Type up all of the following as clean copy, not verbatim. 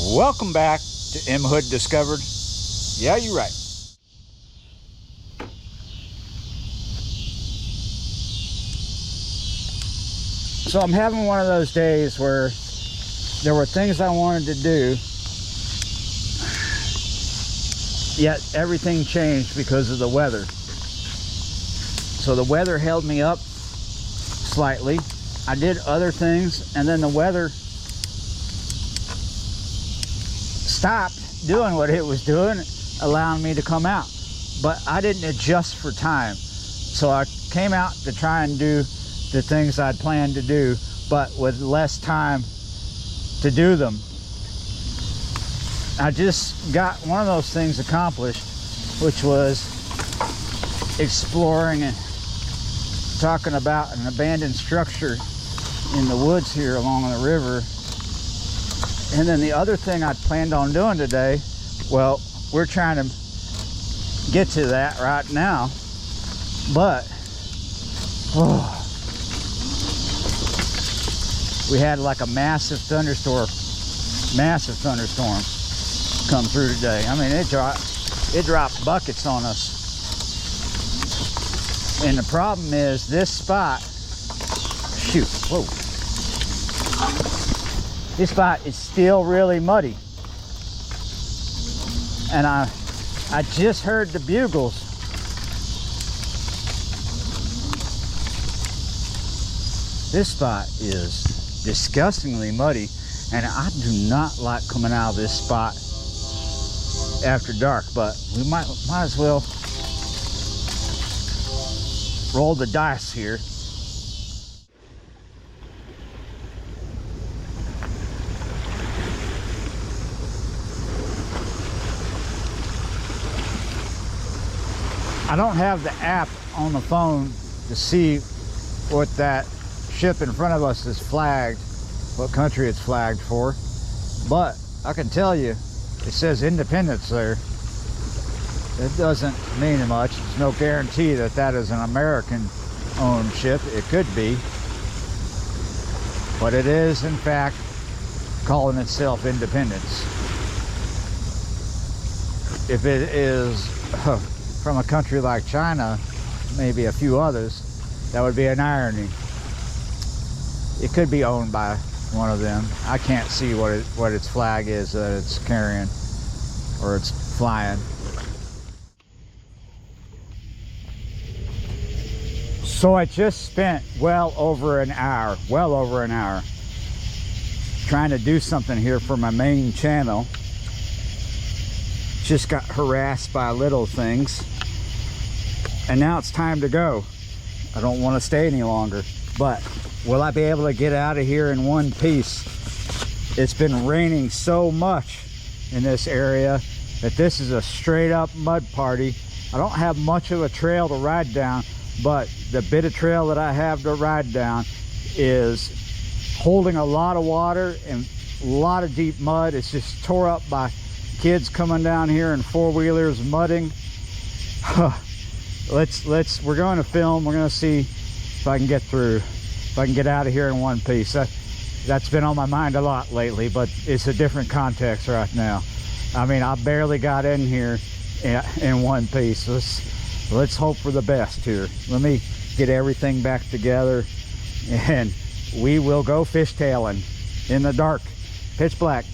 Welcome back to M. Hood Discovered. Yeah, you're right. So I'm having one of those days where there were things I wanted to do, yet everything changed because of the weather. So the weather held me up slightly. I did other things, and then the weather stopped doing what it was doing, allowing me to come out. But I didn't adjust for time. So I came out to try and do the things I'd planned to do, but with less time to do them. I just got one of those things accomplished, which was exploring and talking about an abandoned structure in the woods here along the river. And then the other thing I planned on doing today, well, we're trying to get to that right now, but we had like a massive thunderstorm come through today. I mean, it dropped buckets on us. And the problem is this spot, this spot is still really muddy. And I just heard the bugles. This spot is disgustingly muddy, and I do not like coming out of this spot after dark, but we might as well roll the dice here. I don't have the app on the phone to see what that ship in front of us is flagged, what country it's flagged for, but I can tell you it says Independence there. It doesn't mean much. There's no guarantee that that is an American owned ship. It could be, but it is in fact calling itself Independence. If it is from a country like China, maybe a few others, that would be an irony. It could be owned by one of them. I can't see what its flag is that it's carrying or it's flying. So I just spent well over an hour trying to do something here for my main channel. Just got harassed by little things, and now it's time to go. I don't want to stay any longer, but will I be able to get out of here in one piece? It's been raining so much in this area that this is a straight up mud party. I don't have much of a trail to ride down, but the bit of trail that I have to ride down is holding a lot of water and a lot of deep mud. It's just tore up by kids coming down here in four-wheelers mudding. We're going to film. We're going to see if I can get through, if I can get out of here in one piece. That's been on my mind a lot lately, but it's a different context right now. I mean, I barely got in here in one piece. Let's hope for the best here. Let me get everything back together, and we will go fishtailing in the dark, pitch black.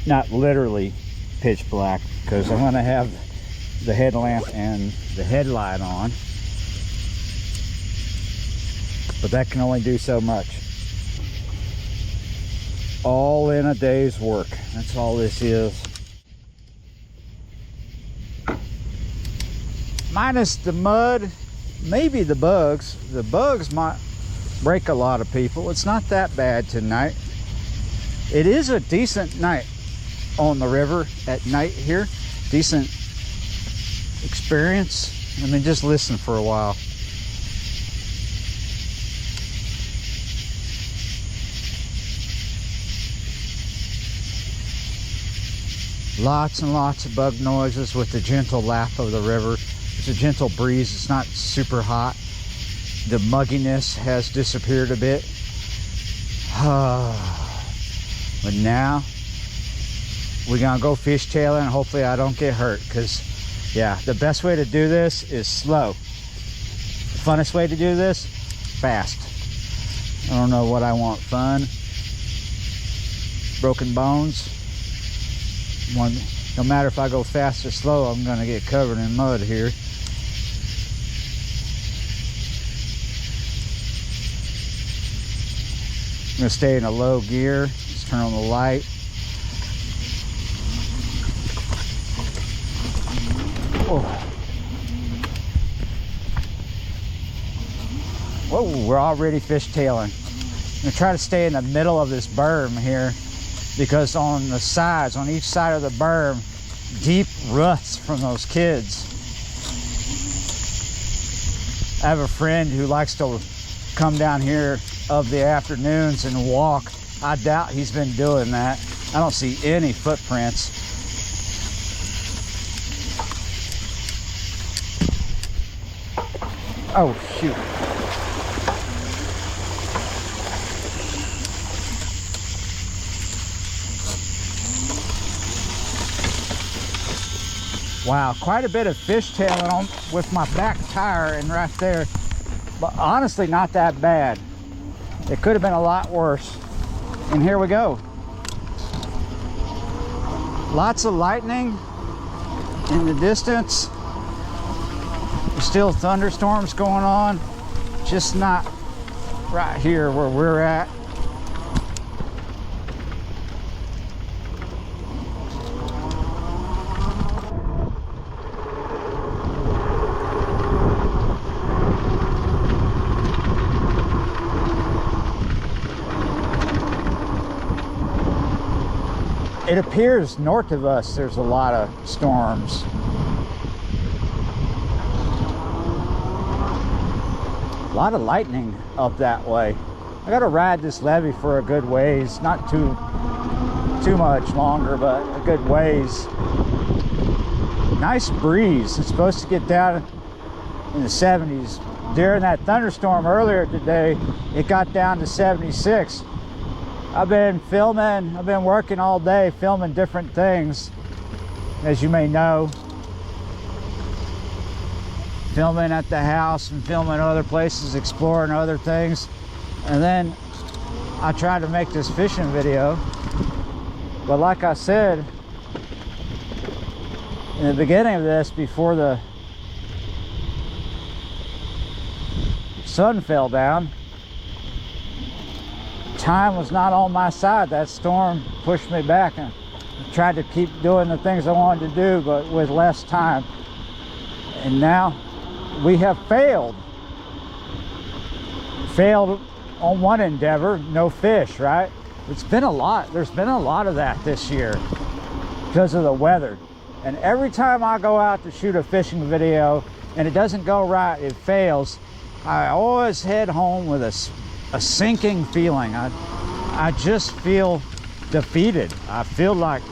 Not literally pitch black, because I'm going to have the headlamp and the headlight on, but that can only do so much. All in a day's work. That's all this is. Minus the mud, maybe the bugs. The bugs might break a lot of people. It's not that bad tonight. It is a decent night on the river at night here. Decent experience. I mean, just listen for a while. Lots and lots of bug noises with the gentle lap of the river. It's a gentle breeze. It's not super hot. The mugginess has disappeared a bit. But now we're gonna go fishtailing. Hopefully I don't get hurt, because yeah, the best way to do this is slow. The funnest way to do this, fast. I don't know what I want. Fun, broken bones. No matter if I go fast or slow, I'm gonna get covered in mud here. I'm gonna stay in a low gear. Just turn on the light. Oh. Whoa, we're already fishtailing. I'm gonna try to stay in the middle of this berm here, because on the sides, on each side of the berm, deep ruts from those kids. I have a friend who likes to come down here of the afternoons and walk. I doubt he's been doing that. I don't see any footprints. Oh shoot. Wow, quite a bit of fishtailing on with my back tire and right there, but honestly not that bad. It could have been a lot worse. And here we go. Lots of lightning in the distance. There's still thunderstorms going on, just not right here where we're at. It appears north of us there's a lot of storms. A lot of lightning up that way. I gotta ride this levee for a good ways, not too much longer, but a good ways. Nice breeze. It's supposed to get down in the 70s. During that thunderstorm earlier today, it got down to 76. I've been filming, I've been working all day filming different things, as you may know. Filming at the house and filming other places, exploring other things. And then I tried to make this fishing video. But like I said, in the beginning of this, before the sun fell down, time was not on my side. That storm pushed me back, and I tried to keep doing the things I wanted to do, but with less time. And now we have failed on one endeavor. No fish, right? It's been a lot. There's been a lot of that this year because of the weather. And every time I go out to shoot a fishing video and it doesn't go right, it fails, I always head home with a sinking feeling. I just feel defeated. I feel like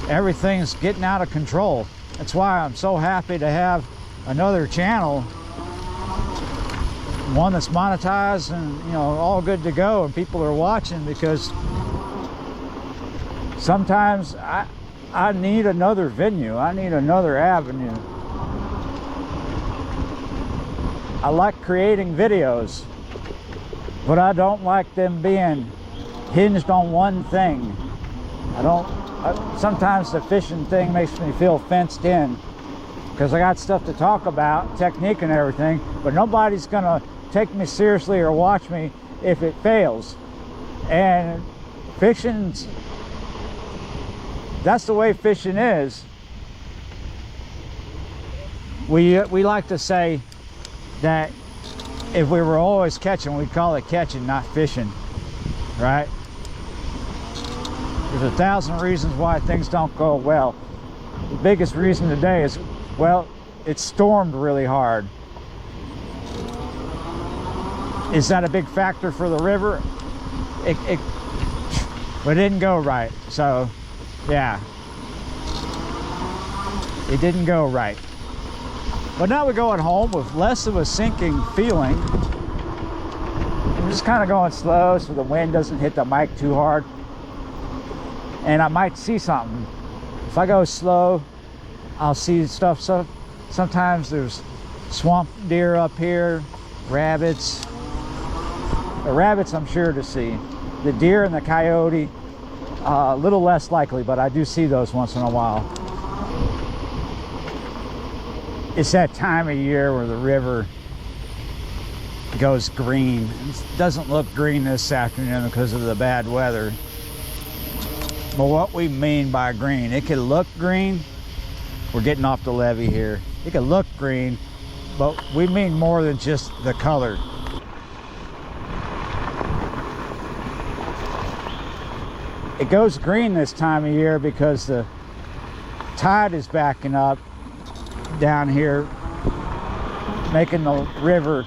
everything's getting out of control. That's why I'm so happy to have another channel, one that's monetized and, you know, all good to go, and people are watching, because sometimes I need another venue. I need another avenue. I like creating videos, but I don't like them being hinged on one thing. Sometimes the fishing thing makes me feel fenced in, because I got stuff to talk about, technique and everything, but nobody's gonna take me seriously or watch me if it fails. And that's the way fishing is. We like to say that if we were always catching, we'd call it catching, not fishing, right? There's 1,000 reasons why things don't go well. The biggest reason today is, well, it stormed really hard. Is that a big factor for the river? It didn't go right. So yeah, it didn't go right. But now we're going home with less of a sinking feeling. Just kind of going slow so the wind doesn't hit the mic too hard. And I might see something. If I go slow, I'll see stuff. So sometimes there's swamp deer up here, rabbits. The rabbits I'm sure to see. The deer and the coyote, a little less likely, but I do see those once in a while. It's that time of year where the river goes green. It doesn't look green this afternoon because of the bad weather. But what we mean by green, it could look green. We're getting off the levee here. It could look green, but we mean more than just the color. It goes green this time of year because the tide is backing up down here, making the river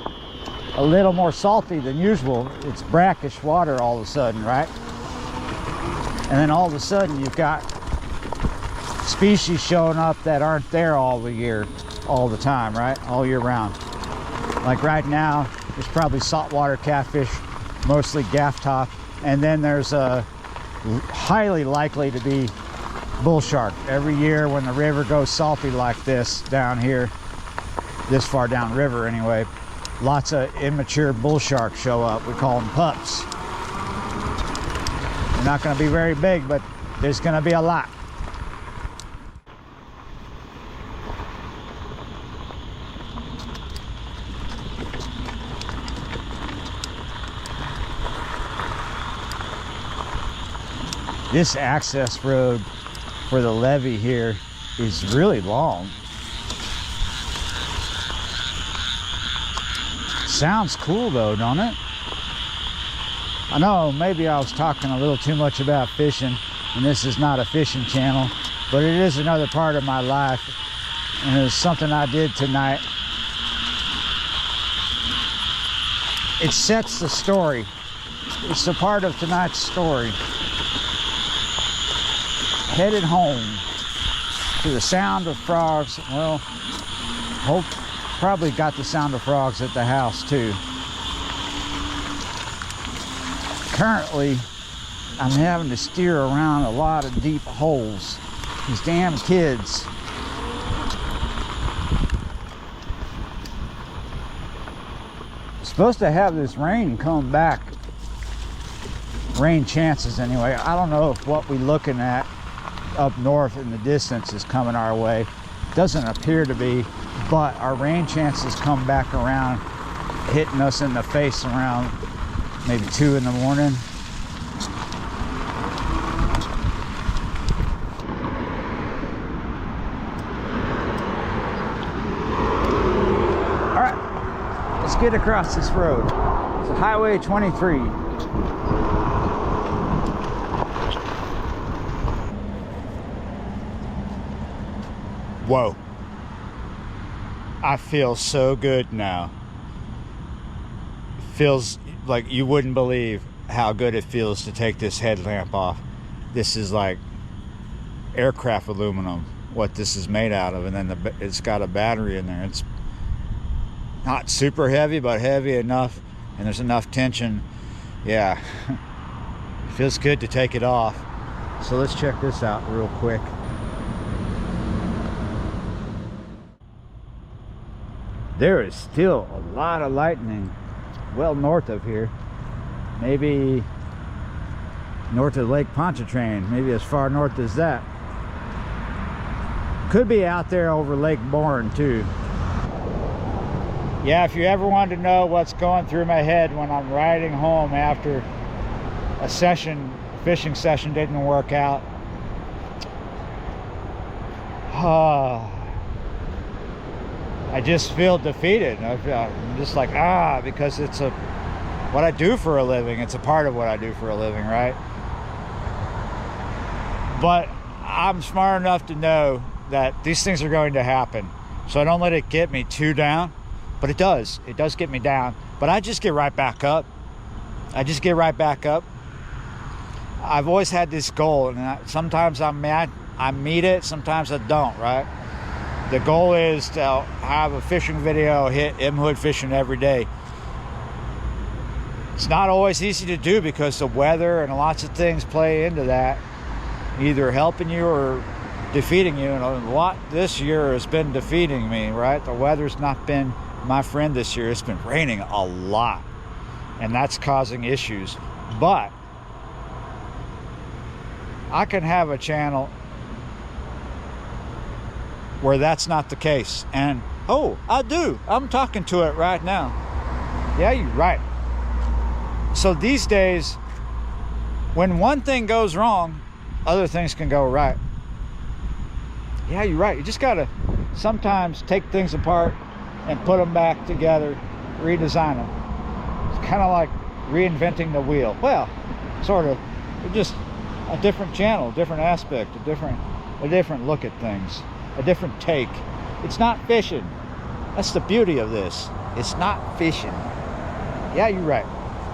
a little more salty than usual. It's brackish water all of a sudden, right? And then all of a sudden you've got species showing up that aren't there all the year, all the time, right? All year round. Like right now, there's probably saltwater catfish, mostly gaff top, and then there's a highly likely to be bull shark. Every year when the river goes salty like this down here, this far down river anyway, lots of immature bull sharks show up. We call them pups. They're not going to be very big, but there's going to be a lot. This access road for the levee here is really long. Sounds cool though, don't it? I know maybe I was talking a little too much about fishing, and this is not a fishing channel, but it is another part of my life, and it's something I did tonight. It sets the story. It's a part of tonight's story. Headed home to the sound of frogs. Well, probably got the sound of frogs at the house too. Currently, I'm having to steer around a lot of deep holes. These damn kids. Supposed to have this rain come back. Rain chances anyway. I don't know if what we're looking at up north in the distance is coming our way. Doesn't appear to be, but our rain chances come back around, hitting us in the face around maybe 2 in the morning. All right, let's get across this road. It's Highway 23. Whoa. I feel so good now. It feels like you wouldn't believe how good it feels to take this headlamp off. This is like aircraft aluminum, what this is made out of, and then it's got a battery in there. It's not super heavy, but heavy enough, and there's enough tension. Yeah, it feels good to take it off. So let's check this out real quick. There is still a lot of lightning well north of here. Maybe north of Lake Pontchartrain, maybe as far north as that. Could be out there over Lake Bourne too. Yeah, if you ever wanted to know what's going through my head when I'm riding home after a fishing session didn't work out. I just feel defeated. I'm just like, because it's what I do for a living. It's a part of what I do for a living, right? But I'm smart enough to know that these things are going to happen. So I don't let it get me too down, but it does. It does get me down, but I just get right back up. I just get right back up. I've always had this goal, and sometimes I meet it, sometimes I don't, right? The goal is to have a fishing video hit M Hood Fishing every day. It's not always easy to do because the weather and lots of things play into that, either helping you or defeating you. And a lot this year has been defeating me, right? The weather's not been my friend this year. It's been raining a lot, and that's causing issues. But I can have a channel where that's not the case. And oh, I do. I'm talking to it right now. Yeah, you're right. So these days, when one thing goes wrong, other things can go right. Yeah, you're right. You just gotta sometimes take things apart and put them back together, redesign them. It's kind of like reinventing the wheel. Well, sort of. Just a different channel, different aspect, a different look at things, a different take. It's not fishing. That's the beauty of this. It's not fishing. Yeah, you're right.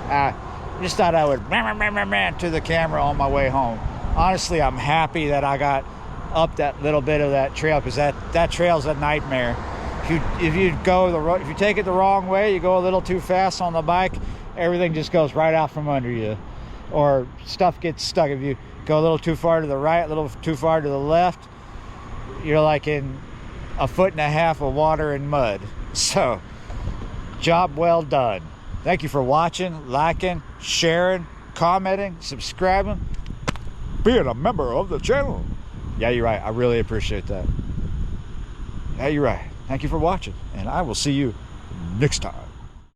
I just thought I would to the camera on my way home. Honestly, I'm happy that I got up that little bit of that trail, because that trail's a nightmare. If you take it the wrong way, you go a little too fast on the bike, everything just goes right out from under you, or stuff gets stuck. If you go a little too far to the right, a little too far to the left, you're like in 1.5 feet of water and mud. So, job well done. Thank you for watching, liking, sharing, commenting, subscribing, being a member of the channel. Yeah, you're right. I really appreciate that. Yeah, you're right. Thank you for watching, and I will see you next time.